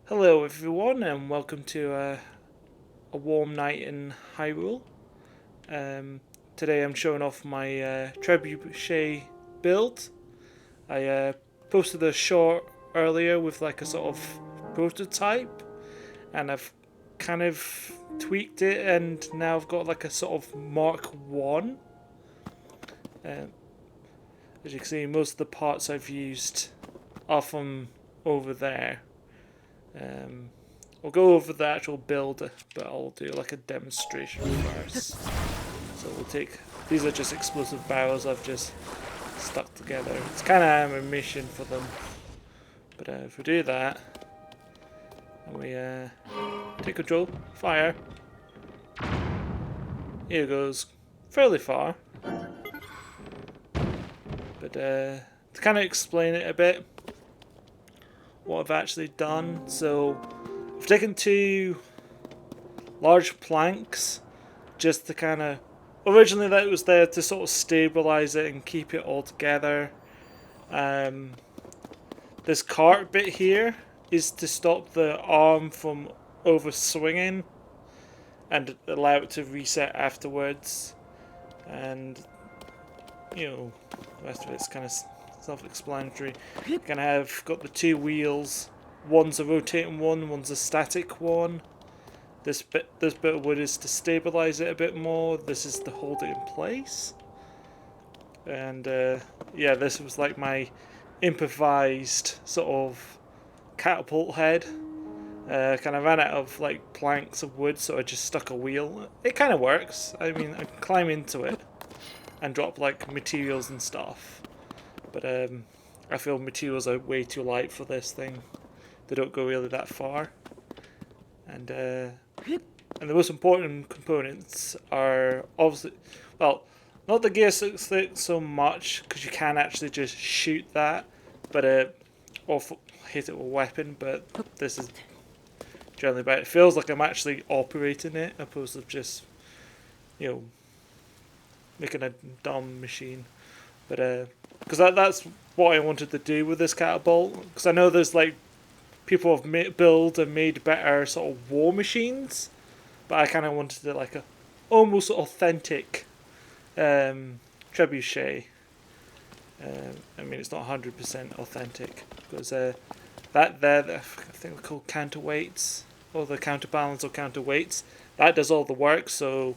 Hello everyone and welcome to a warm night in Hyrule. Um, Today I'm showing off my Trebuchet build. I posted a short earlier with like a sort of prototype and I've kind of tweaked it and now I've got like a sort of Mark 1. Uh, as you can see, most of the parts I've used are from over there. Um, We'll go over the actual build, but I'll do like a demonstration first. So we'll take, these are just explosive barrels I've just stuck together. It's kind of a mission for them. But if we do that, and we take control, fire, here it goes, fairly far. But to kind of explain it a bit, what I've actually done. So I've taken two large planks just to kind of, originally that was there to sort of stabilize it and keep it all together. This cart bit here is to stop the arm from over swinging and allow it to reset afterwards. And the rest of it's kind of self-explanatory. Kind of have got the two wheels. One's a rotating one, one's a static one. This bit of wood is to stabilize it a bit more. This is to hold it in place. And yeah, this was like my improvised sort of catapult head. Kind of ran out of like planks of wood, so I just stuck a wheel. It kind of works. I mean, I can climb into it and drop like materials and stuff. But I feel materials are way too light for this thing. They don't go really that far. And the most important components are obviously, well, not the gear stick so much because you can actually just shoot that, but or hit it with a weapon. But this is generally about it. It feels like I'm actually operating it opposed to just making a dumb machine. But because that's what I wanted to do with this catapult. Because I know there's like people have built and made better sort of war machines, but I kind of wanted it like a almost authentic trebuchet. I mean, it's not 100% authentic because that there, I think they're called counterweights or the counterbalance or counterweights. That does all the work. So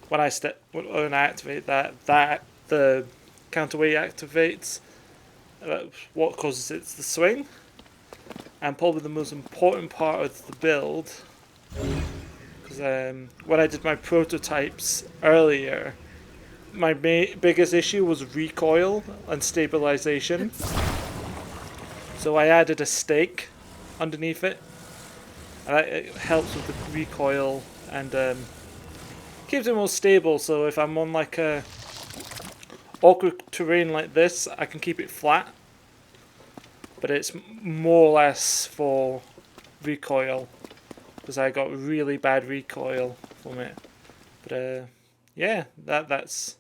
when I activate that the counterweight activates. That's what causes it to swing. And probably the most important part of the build, because when I did my prototypes earlier, my biggest issue was recoil and stabilization. So I added a stake underneath it, and it helps with the recoil and keeps it more stable. So if I'm on like a awkward terrain like this, I can keep it flat, but it's more or less for recoil because I got really bad recoil from it. But yeah, that's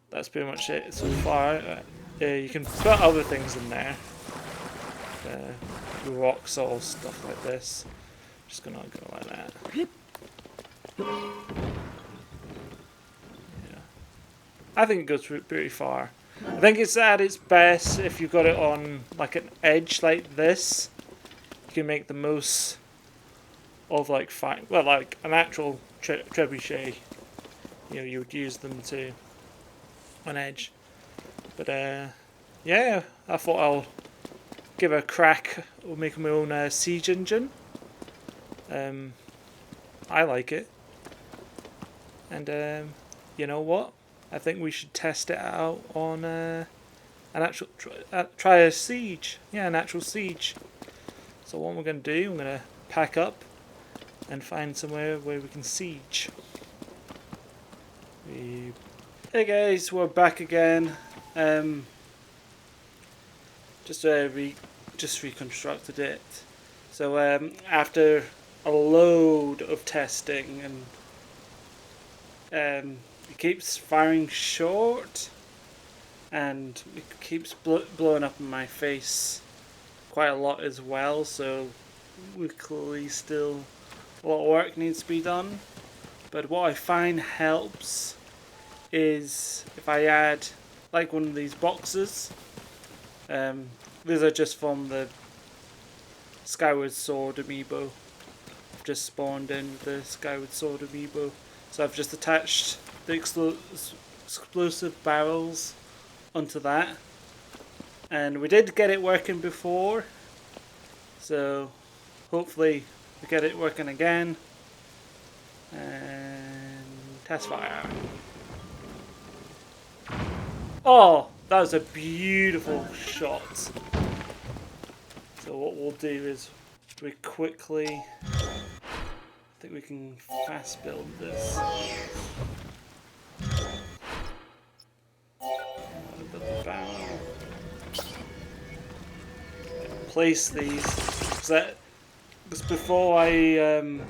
pretty much it so far. You can put other things in there, rocks or stuff like this. Just gonna go like that. Yeah, I think it goes pretty far. I think it's at its best if you've got it on like an edge like this. You can make the most of like like an actual trebuchet. You would use them to on edge. But yeah, I thought I'll give it a crack or make my own siege engine. I like it, and you know what? I think we should test it out on an actual try a siege. Yeah, an actual siege. So what we're going to do, I'm going to pack up and find somewhere where we can siege. Hey guys, we're back again. Just reconstructed it. So after a load of testing and it keeps firing short and it keeps blowing up in my face quite a lot as well, so we clearly still a lot of work needs to be done. But what I find helps is if I add like one of these boxes. These are just from the Skyward Sword amiibo. I've just spawned in the Skyward Sword amiibo, so I've just attached the explosive barrels onto that, and we did get it working before, so hopefully we get it working again. And test fire. Oh, that was a beautiful shot. So what we'll do is we quickly, I think we can fast build this. Build the barrel. Place these, because before when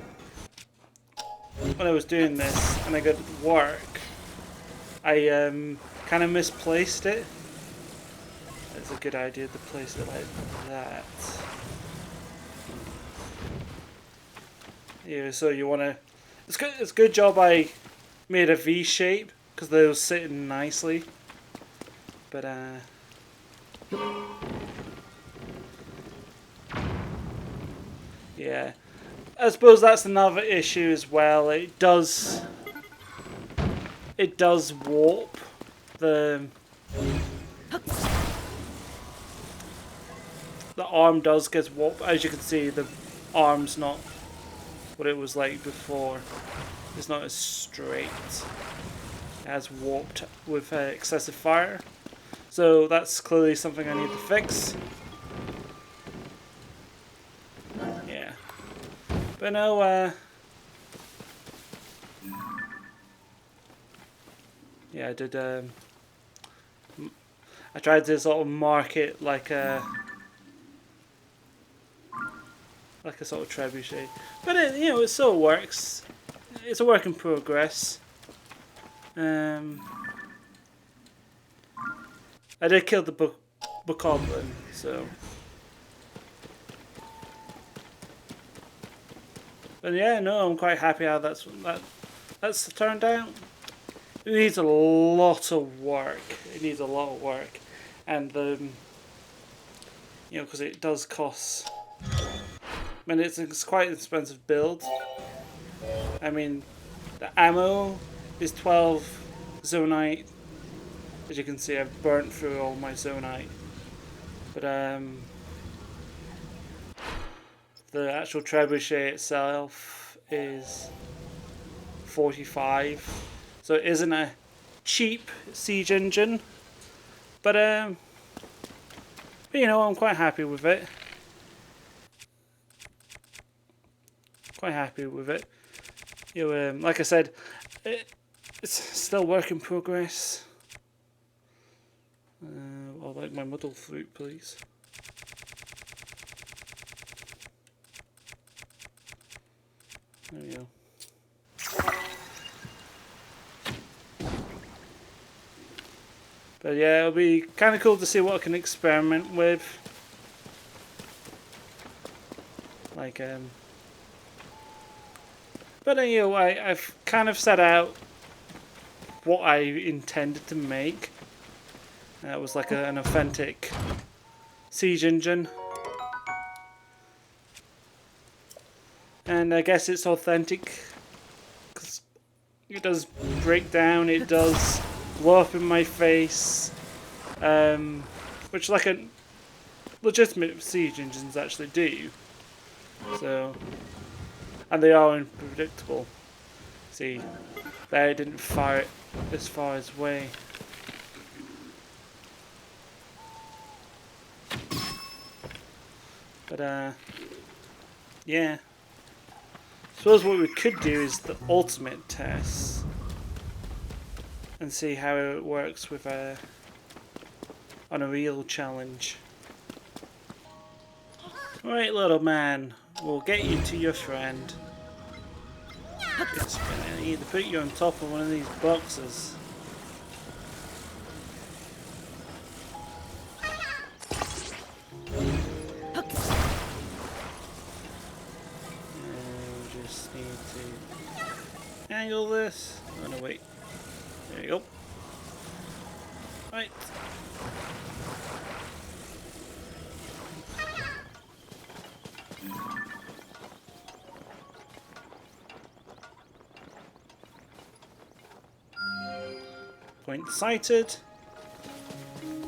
I was doing this and I got work, I kind of misplaced it. It's a good idea to place it like that. Yeah, so you want to. It's a good job I made a V shape because they were sitting nicely. But yeah, I suppose that's another issue as well. It does warp the arm does get warped. As you can see, the arm's not what it was like before. It's not as straight. It has warped with excessive fire. So that's clearly something I need to fix. Yeah. But no, yeah, I did, I tried to sort of mark it like a sort of trebuchet, but it, you know, it still works. It's a work in progress. I did kill the bokoblin, so. But yeah, no, I'm quite happy how that's turned out. It needs a lot of work. It needs a lot of work, and you know, because it does cost. I mean, it's quite an expensive build. I mean, the ammo is 12 zonite. As you can see, I've burnt through all my zonite. But the actual trebuchet itself is 45. So it isn't a cheap siege engine. But you know, I'm quite happy with it. Quite happy with it. You know, like I said, it's still work in progress. I'd like my muddle fruit, please. There we go. But yeah, it'll be kind of cool to see what I can experiment with. Like, but you know, I've kind of set out what I intended to make. It was like an authentic siege engine. And I guess it's authentic because it does break down, it does blow up in my face, which like a legitimate siege engines actually do. So, and they are unpredictable. See, they didn't fire it as far as way. But yeah. Suppose what we could do is the ultimate test and see how it works with on a real challenge. Right, little man, we'll get you to your friend. It's gonna need to put you on top of one of these boxes. angle this. Oh no, wait. There you go. Right. Point sighted.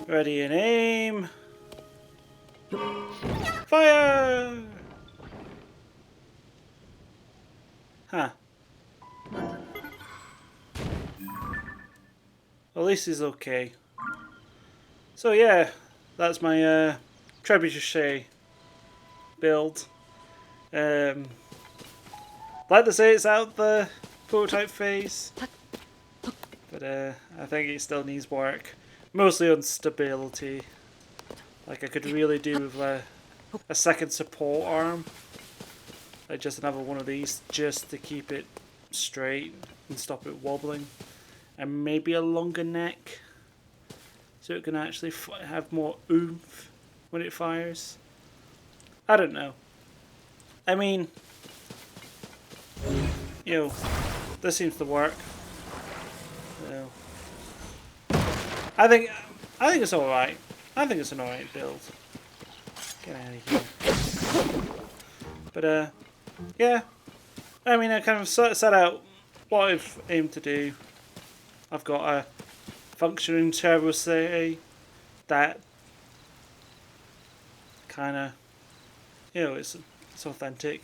Ready and aim. Fire! Huh. At least he's okay. So yeah, that's my trebuchet build. Like to say it's out the prototype phase, but I think it still needs work. Mostly on stability. Like I could really do with a second support arm. Like just another one of these just to keep it straight and stop it wobbling. And maybe a longer neck so it can actually have more oomph when it fires. I don't know. I mean, you know, this seems to work. So, I think it's alright. I think it's an alright build. Get out of here. But yeah. I mean, I kind of set out what I've aimed to do. I've got a functioning trebuchet that kind of, you know, it's authentic.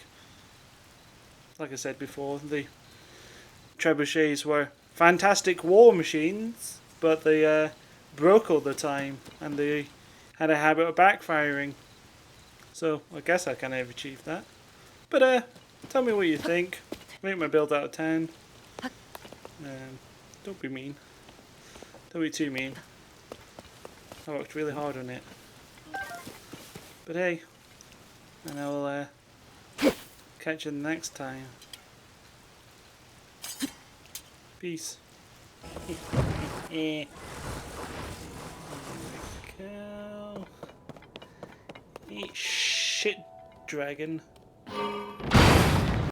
Like I said before, the trebuchets were fantastic war machines, but they broke all the time and they had a habit of backfiring. So I guess I kind of achieved that. But tell me what you think. Rate my build out of 10. Don't be mean. Don't be too mean. I worked really hard on it. But hey, and I'll catch you next time. Peace. There we go. Eat shit, dragon.